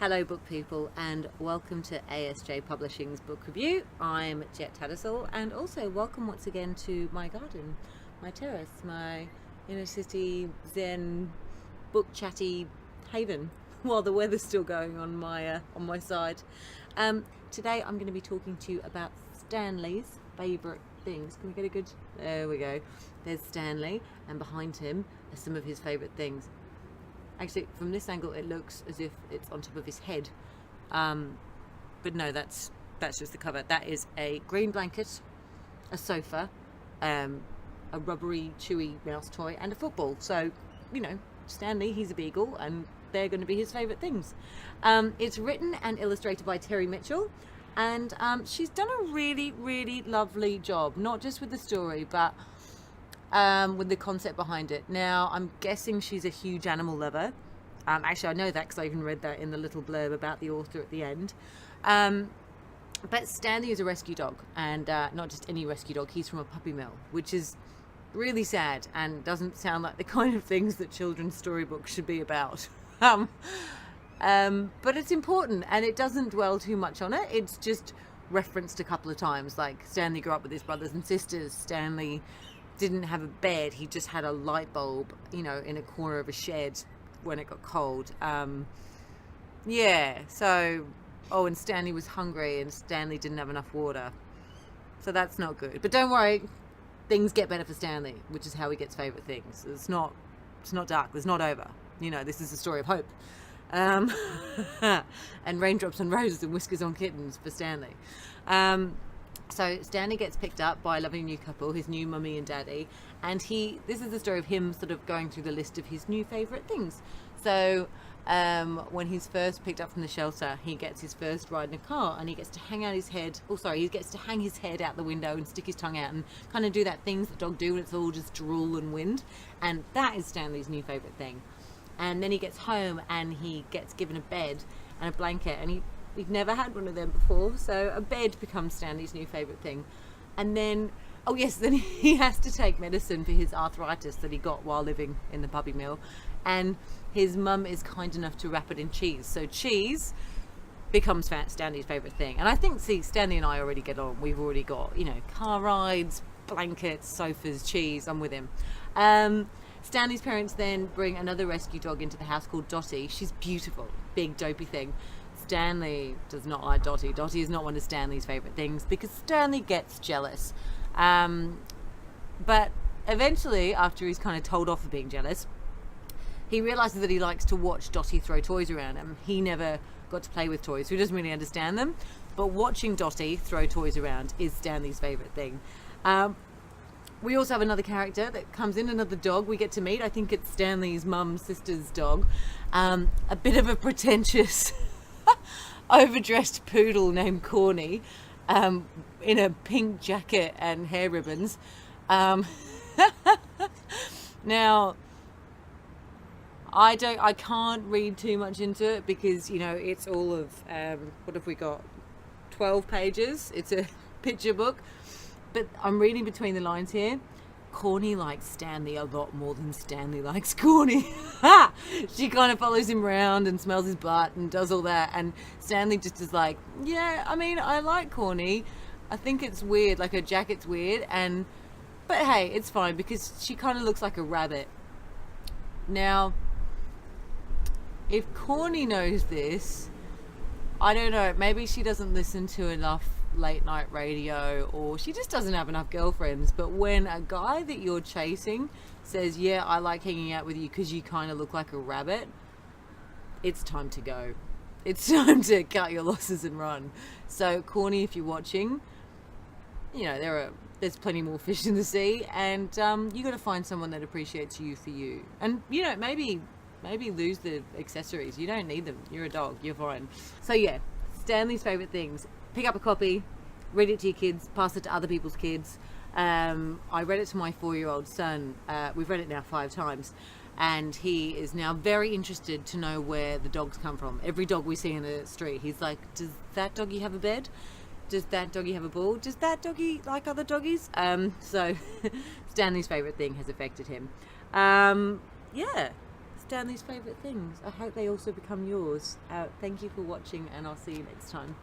Hello book people, and welcome to ASJ Publishing's book review. I'm Jett and also welcome once again to my garden, my terrace, my inner city zen book chatty haven while the weather's still going on my side. Today I'm going to be talking to you about Stanley's favourite things. Can we get a good... There we go. There's Stanley, and behind him are some of his favourite things. Actually, from this angle, it looks as if it's on top of his head, but no, that's just the cover. That is a green blanket, a sofa, a rubbery, chewy mouse toy, and a football. So, you know, Stanley, he's a beagle, and they're going to be his favourite things. It's written and illustrated by Terri Mitchell, and she's done a really, really lovely job, not just with the story, but with the concept behind it. Now, I'm guessing she's a huge animal lover. Actually, I know that because I even read that in the little blurb about the author at the end. But Stanley is a rescue dog, and not just any rescue dog. He's from a puppy mill, which is really sad and doesn't sound like the kind of things that children's storybooks should be about. But it's important, and it doesn't dwell too much on it. It's just referenced a couple of times, like Stanley grew up with his brothers and sisters. Stanley didn't have a bed, he just had a light bulb, you know, in a corner of a shed when it got cold. And Stanley was hungry and Stanley didn't have enough water, so that's not good. But don't worry, things get better for Stanley, which is how he gets favourite things. It's not dark, it's not over, you know, this is a story of hope. And raindrops on roses and whiskers on kittens for Stanley. So Stanley gets picked up by a lovely new couple, his new mummy and daddy, and this is the story of him sort of going through the list of his new favourite things. So when he's first picked up from the shelter, he gets his first ride in a car, and he gets to hang his head out the window and stick his tongue out and kind of do that things that dogs do, and it's all just drool and wind, and that is Stanley's new favourite thing. And then he gets home and he gets given a bed and a blanket, and he'd never had one of them before, so a bed becomes Stanley's new favourite thing. And then, then he has to take medicine for his arthritis that he got while living in the puppy mill, and his mum is kind enough to wrap it in cheese, so cheese becomes Stanley's favourite thing. And I think, Stanley and I already get on. We've already got, you know, car rides, blankets, sofas, cheese. I'm with him. Stanley's parents then bring another rescue dog into the house called Dottie. She's beautiful, big dopey thing. Stanley does not like Dottie. Dottie is not one of Stanley's favourite things because Stanley gets jealous. But eventually, after he's kind of told off for being jealous, he realises that he likes to watch Dottie throw toys around him. He never got to play with toys, so he doesn't really understand them. But watching Dottie throw toys around is Stanley's favourite thing. We also have another character that comes in, another dog we get to meet. I think it's Stanley's mum's sister's dog. A bit of a pretentious... overdressed poodle named Corny, in a pink jacket and hair ribbons. Now, I can't read too much into it because, you know, it's all of what have we got, 12 pages. It's a picture book, but I'm reading between the lines here. Corny likes Stanley a lot more than Stanley likes Corny. She kind of follows him around and smells his butt and does all that, and Stanley just is like, yeah, I mean, I like Corny. I think it's weird, like her jacket's weird, but hey, it's fine because she kind of looks like a rabbit. Now, if Corny knows this, I don't know, maybe she doesn't listen to enough late night radio, or she just doesn't have enough girlfriends. But when a guy that you're chasing says, yeah, I like hanging out with you because you kind of look like a rabbit, it's time to go. It's time to cut your losses and run. So Corny, if you're watching, you know, there's plenty more fish in the sea, and you got to find someone that appreciates you for you. And, you know, maybe lose the accessories. You don't need them. You're a dog, you're fine. So yeah, Stanley's favourite things. Pick up a copy, read it to your kids, pass it to other people's kids. I read it to my 4-year-old son. We've read it now 5 times, and he is now very interested to know where the dogs come from. Every dog we see in the street, he's like, does that doggy have a bed? Does that doggy have a ball? Does that doggy like other doggies? So Stanley's favourite thing has affected him. Stanley's favourite things. I hope they also become yours. Thank you for watching, and I'll see you next time.